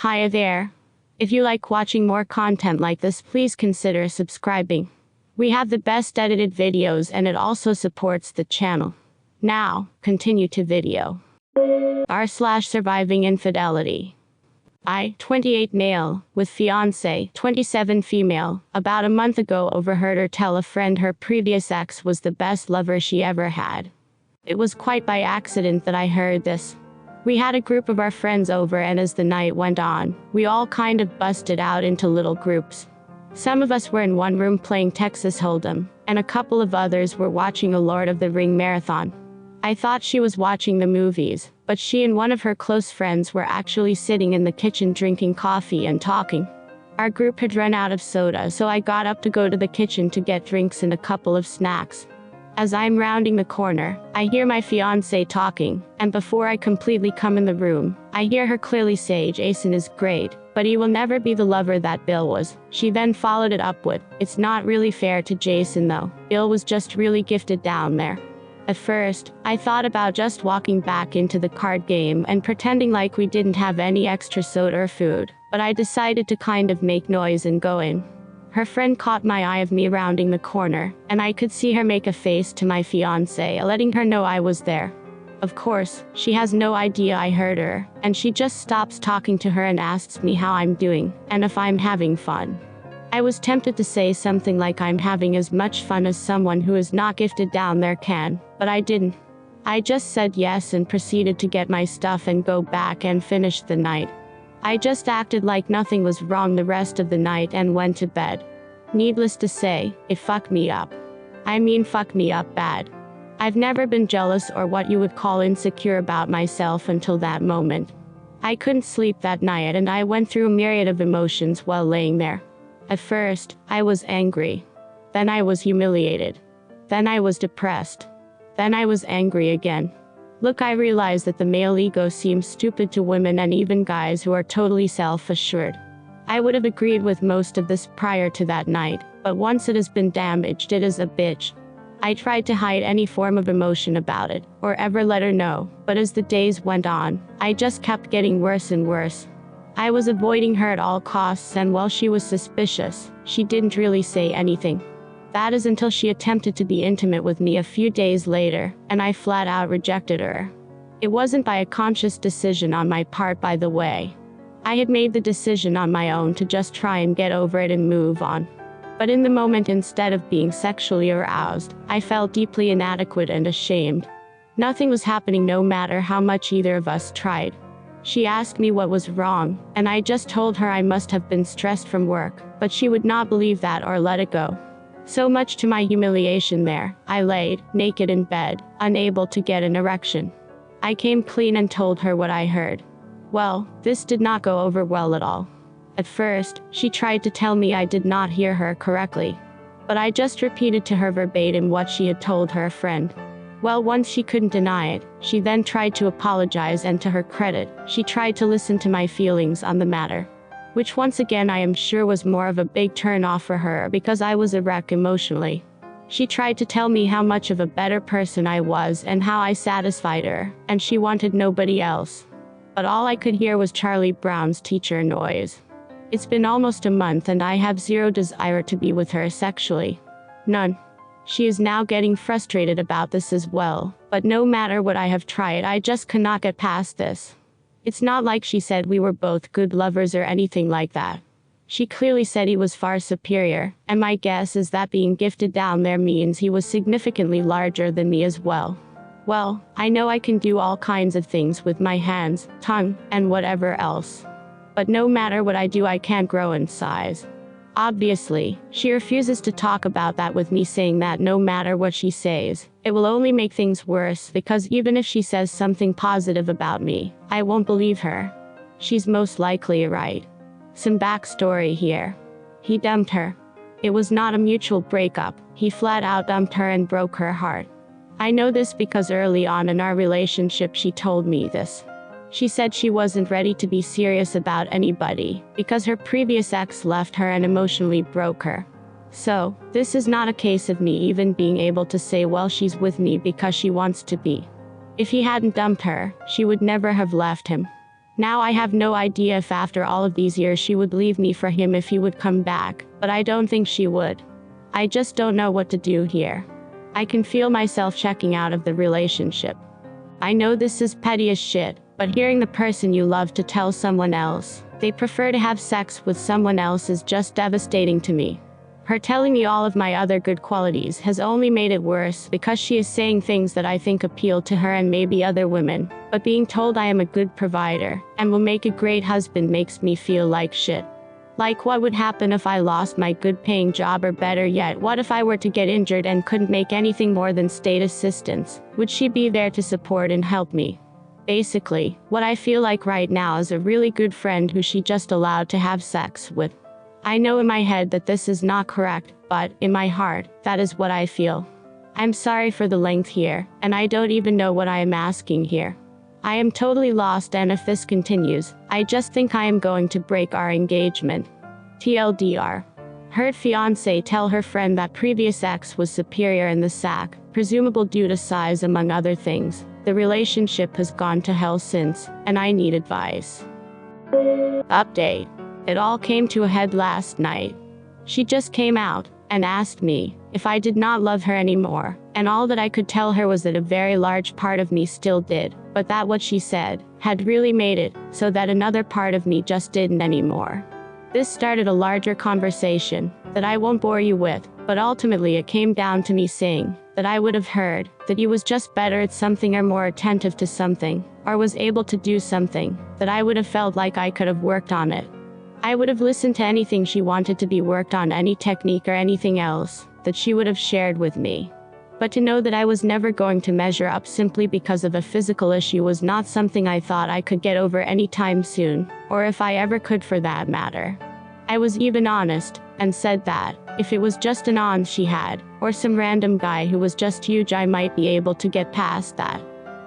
Hiya there. If you like watching more content like this, please consider subscribing. We have the best edited videos and it also supports the channel. Now, continue to video. r/surviving infidelity. I, 28 male, with fiancé, 27 female, about a month ago overheard her tell a friend her previous ex was the best lover she ever had. It was quite by accident that I heard this. We had a group of our friends over, and as the night went on, we all kind of busted out into little groups. Some of us were in one room playing Texas Hold'em, and a couple of others were watching a Lord of the Ring marathon. I thought she was watching the movies, but she and one of her close friends were actually sitting in the kitchen drinking coffee and talking. Our group had run out of soda, so I got up to go to the kitchen to get drinks and a couple of snacks. As I'm rounding the corner, I hear my fiancé talking, and before I completely come in the room, I hear her clearly say Jason is great, but he will never be the lover that Bill was. She then followed it up with, it's not really fair to Jason though, Bill was just really gifted down there. At first, I thought about just walking back into the card game and pretending like we didn't have any extra soda or food, but I decided to kind of make noise and go in. Her friend caught my eye of me rounding the corner, and I could see her make a face to my fiancé, letting her know I was there. Of course, she has no idea I heard her, and she just stops talking to her and asks me how I'm doing, and if I'm having fun. I was tempted to say something like I'm having as much fun as someone who is not gifted down there can, but I didn't. I just said yes and proceeded to get my stuff and go back and finish the night. I just acted like nothing was wrong the rest of the night and went to bed. Needless to say, it fucked me up. I mean, fucked me up bad. I've never been jealous or what you would call insecure about myself until that moment. I couldn't sleep that night and I went through a myriad of emotions while laying there. At first, I was angry. Then I was humiliated. Then I was depressed. Then I was angry again. Look, I realize that the male ego seems stupid to women and even guys who are totally self-assured. I would have agreed with most of this prior to that night, but once it has been damaged, it is a bitch. I tried to hide any form of emotion about it, or ever let her know, but as the days went on, I just kept getting worse and worse. I was avoiding her at all costs, and while she was suspicious, she didn't really say anything. That is until she attempted to be intimate with me a few days later, and I flat out rejected her. It wasn't by a conscious decision on my part, by the way. I had made the decision on my own to just try and get over it and move on. But in the moment, instead of being sexually aroused, I felt deeply inadequate and ashamed. Nothing was happening no matter how much either of us tried. She asked me what was wrong, and I just told her I must have been stressed from work, but she would not believe that or let it go. So much to my humiliation there, I laid, naked in bed, unable to get an erection. I came clean and told her what I heard. Well, this did not go over well at all. At first, she tried to tell me I did not hear her correctly. But I just repeated to her verbatim what she had told her friend. Well, once she couldn't deny it, she then tried to apologize, and to her credit, she tried to listen to my feelings on the matter. Which once again I am sure was more of a big turn off for her because I was a wreck emotionally. She tried to tell me how much of a better person I was and how I satisfied her, and she wanted nobody else. But all I could hear was Charlie Brown's teacher noise. It's been almost a month and I have zero desire to be with her sexually. None. She is now getting frustrated about this as well, but no matter what I have tried, I just cannot get past this. It's not like she said we were both good lovers or anything like that. She clearly said he was far superior, and my guess is that being gifted down there means he was significantly larger than me as well. Well, I know I can do all kinds of things with my hands, tongue, and whatever else. But no matter what I do, I can't grow in size. Obviously, she refuses to talk about that with me, saying that no matter what she says, it will only make things worse, because even if she says something positive about me, I won't believe her. She's most likely right. Some backstory here. He dumped her. It was not a mutual breakup, he flat out dumped her and broke her heart. I know this because early on in our relationship she told me this. She said she wasn't ready to be serious about anybody, because her previous ex left her and emotionally broke her. So, this is not a case of me even being able to say, well, she's with me because she wants to be. If he hadn't dumped her, she would never have left him. Now I have no idea if after all of these years she would leave me for him if he would come back, but I don't think she would. I just don't know what to do here. I can feel myself checking out of the relationship. I know this is petty as shit, but hearing the person you love to tell someone else they prefer to have sex with someone else is just devastating to me. Her telling me all of my other good qualities has only made it worse because she is saying things that I think appeal to her and maybe other women, but being told I am a good provider and will make a great husband makes me feel like shit. Like, what would happen if I lost my good paying job, or better yet, what if I were to get injured and couldn't make anything more than state assistance? Would she be there to support and help me? Basically, what I feel like right now is a really good friend who she just allowed to have sex with. I know in my head that this is not correct, but in my heart, that is what I feel. I'm sorry for the length here, and I don't even know what I am asking here. I am totally lost, and if this continues, I just think I am going to break our engagement. TLDR. Heard fiancé tell her friend that previous ex was superior in the sack, presumable due to size among other things. The relationship has gone to hell since, and I need advice. Update. It all came to a head last night. She just came out and asked me if I did not love her anymore, and all that I could tell her was that a very large part of me still did, but that what she said had really made it so that another part of me just didn't anymore. This started a larger conversation that I won't bore you with, but ultimately it came down to me saying that I would have heard that he was just better at something or more attentive to something, or was able to do something, that I would have felt like I could have worked on it. I would have listened to anything she wanted to be worked on, any technique or anything else that she would have shared with me. But to know that I was never going to measure up simply because of a physical issue was not something I thought I could get over anytime soon, or if I ever could for that matter. I was even honest, and said that, if it was just an aunt she had, or some random guy who was just huge, I might be able to get past that.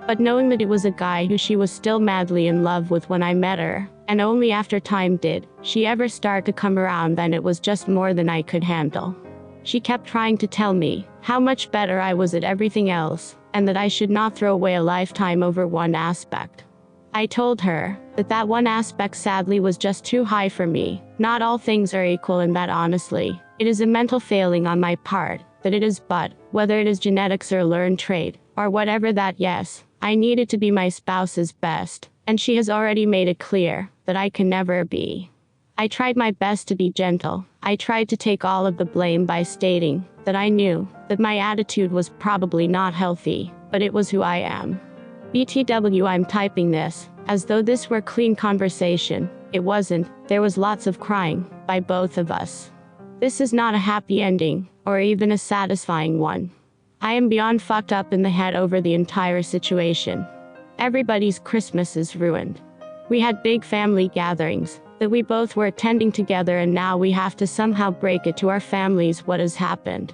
But knowing that it was a guy who she was still madly in love with when I met her, and only after time did she ever start to come around, then it was just more than I could handle. She kept trying to tell me how much better I was at everything else, and that I should not throw away a lifetime over one aspect. I told her that that one aspect sadly was just too high for me. Not all things are equal, and that honestly, it is a mental failing on my part, that it is, but whether it is genetics or learned trait, or whatever, that yes, I needed to be my spouse's best, and she has already made it clear that I can never be. I tried my best to be gentle. I tried to take all of the blame by stating that I knew that my attitude was probably not healthy, but it was who I am. BTW, I'm typing this as though this were clean conversation. It wasn't. There was lots of crying by both of us. This is not a happy ending, or even a satisfying one. I am beyond fucked up in the head over the entire situation. Everybody's Christmas is ruined. We had big family gatherings that we both were attending together, and now we have to somehow break it to our families what has happened.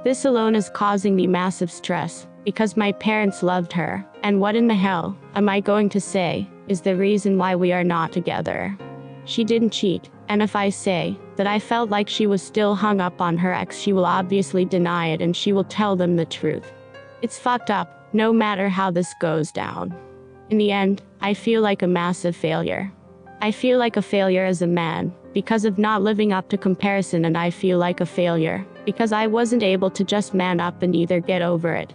This alone is causing me massive stress, because my parents loved her, and what in the hell am I going to say is the reason why we are not together? She didn't cheat, and if I say that I felt like she was still hung up on her ex, she will obviously deny it and she will tell them the truth. It's fucked up, no matter how this goes down. In the end, I feel like a massive failure. I feel like a failure as a man, because of not living up to comparison, and I feel like a failure because I wasn't able to just man up and either get over it.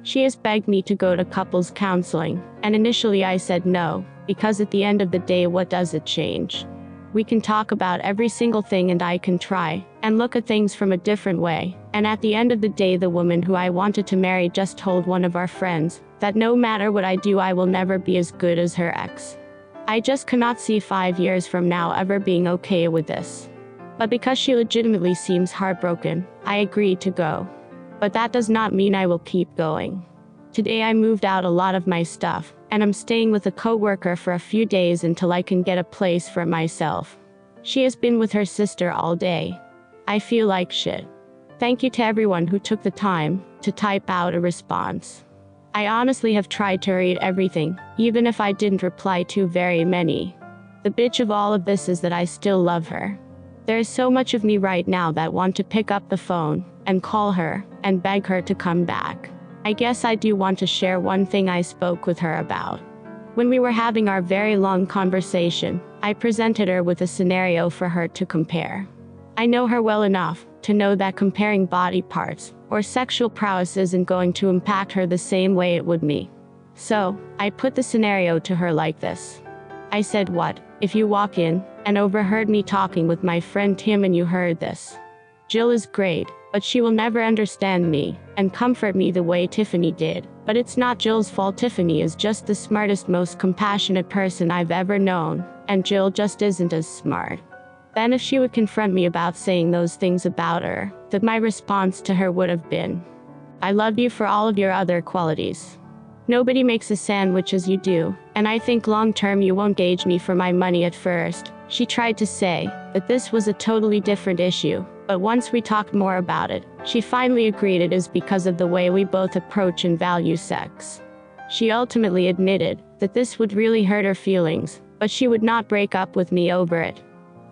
She has begged me to go to couples counseling, and initially I said no, because at the end of the day, what does it change? We can talk about every single thing, and I can try and look at things from a different way, and at the end of the day, the woman who I wanted to marry just told one of our friends that no matter what I do, I will never be as good as her ex. I just cannot see 5 years from now ever being okay with this. But because she legitimately seems heartbroken, I agreed to go. But that does not mean I will keep going. Today I moved out a lot of my stuff, and I'm staying with a coworker for a few days until I can get a place for myself. She has been with her sister all day. I feel like shit. Thank you to everyone who took the time to type out a response. I honestly have tried to read everything, even if I didn't reply to very many. The bitch of all of this is that I still love her. There is so much of me right now that want to pick up the phone and call her and beg her to come back. I guess I do want to share one thing I spoke with her about. When we were having our very long conversation, I presented her with a scenario for her to compare. I know her well enough to know that comparing body parts or sexual prowess isn't going to impact her the same way it would me. So, I put the scenario to her like this. I said, what if you walk in and overheard me talking with my friend Tim and you heard this? Jill is great, but she will never understand me and comfort me the way Tiffany did. But it's not Jill's fault. Tiffany is just the smartest, most compassionate person I've ever known, and Jill just isn't as smart. Then if she would confront me about saying those things about her, that my response to her would have been, I love you for all of your other qualities. Nobody makes a sandwich as you do, and I think long term you won't gauge me for my money at first. She tried to say that this was a totally different issue, but once we talked more about it, she finally agreed it is because of the way we both approach and value sex. She ultimately admitted that this would really hurt her feelings, but she would not break up with me over it.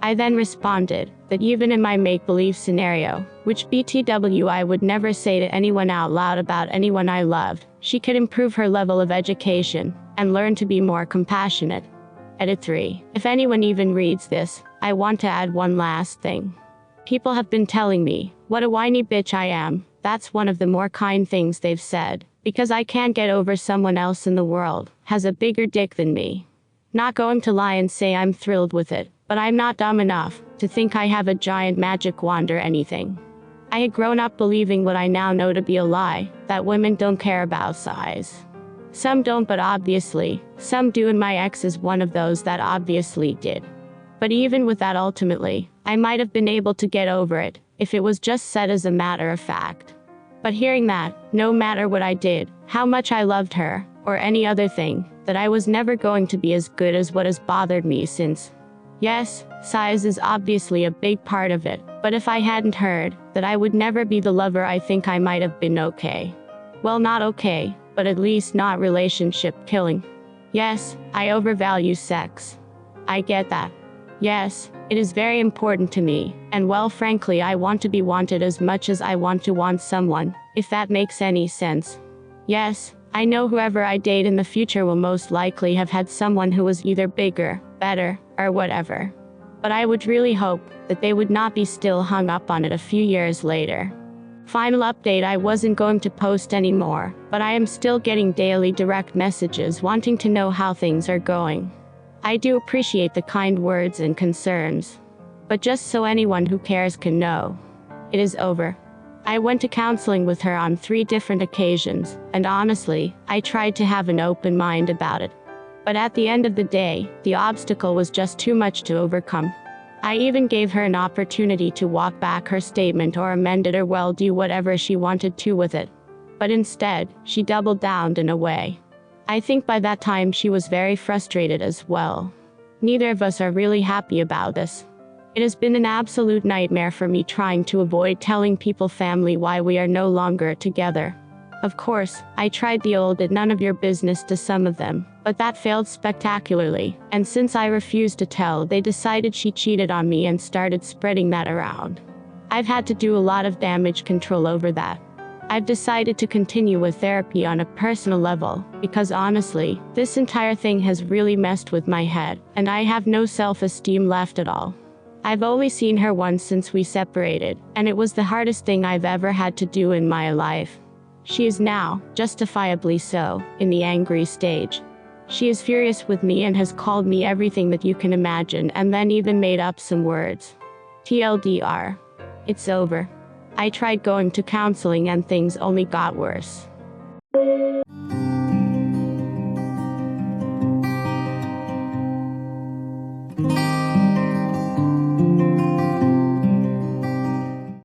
I then responded that even in my make-believe scenario, which BTW I would never say to anyone out loud about anyone I loved, she could improve her level of education and learn to be more compassionate. Edit 3. If anyone even reads this, I want to add one last thing. People have been telling me what a whiny bitch I am. That's one of the more kind things they've said, because I can't get over someone else in the world has a bigger dick than me. Not going to lie and say I'm thrilled with it, but I'm not dumb enough to think I have a giant magic wand or anything. I had grown up believing what I now know to be a lie, that women don't care about size. Some don't, but obviously, some do, and my ex is one of those that obviously did. But even with that, ultimately, I might have been able to get over it if it was just said as a matter of fact. But hearing that, no matter what I did, how much I loved her, or any other thing, that I was never going to be as good as what has bothered me since. Yes, size is obviously a big part of it, but if I hadn't heard that I would never be the lover, I think I might have been okay. Well, not okay, but at least not relationship killing. Yes, I overvalue sex. I get that. Yes, it is very important to me, and well, frankly, I want to be wanted as much as I want to want someone, if that makes any sense. Yes, I know whoever I date in the future will most likely have had someone who was either bigger, better, or whatever. But I would really hope that they would not be still hung up on it a few years later. Final update: I wasn't going to post anymore, but I am still getting daily direct messages wanting to know how things are going. I do appreciate the kind words and concerns. But just so anyone who cares can know, it is over. I went to counseling with her on 3 different occasions, and honestly, I tried to have an open mind about it. But at the end of the day, the obstacle was just too much to overcome. I even gave her an opportunity to walk back her statement or amend it, or well, do whatever she wanted to with it. But instead, she doubled down in a way. I think by that time she was very frustrated as well. Neither of us are really happy about this. It has been an absolute nightmare for me trying to avoid telling people, family, why we are no longer together. Of course, I tried the old "it's none of your business" to some of them, but that failed spectacularly, and since I refused to tell, they decided she cheated on me and started spreading that around. I've had to do a lot of damage control over that. I've decided to continue with therapy on a personal level, because honestly, this entire thing has really messed with my head, and I have no self-esteem left at all. I've only seen her once since we separated, and it was the hardest thing I've ever had to do in my life. She is now, justifiably so, in the angry stage. She is furious with me and has called me everything that you can imagine, and then even made up some words. TLDR. It's over. I tried going to counseling and things only got worse.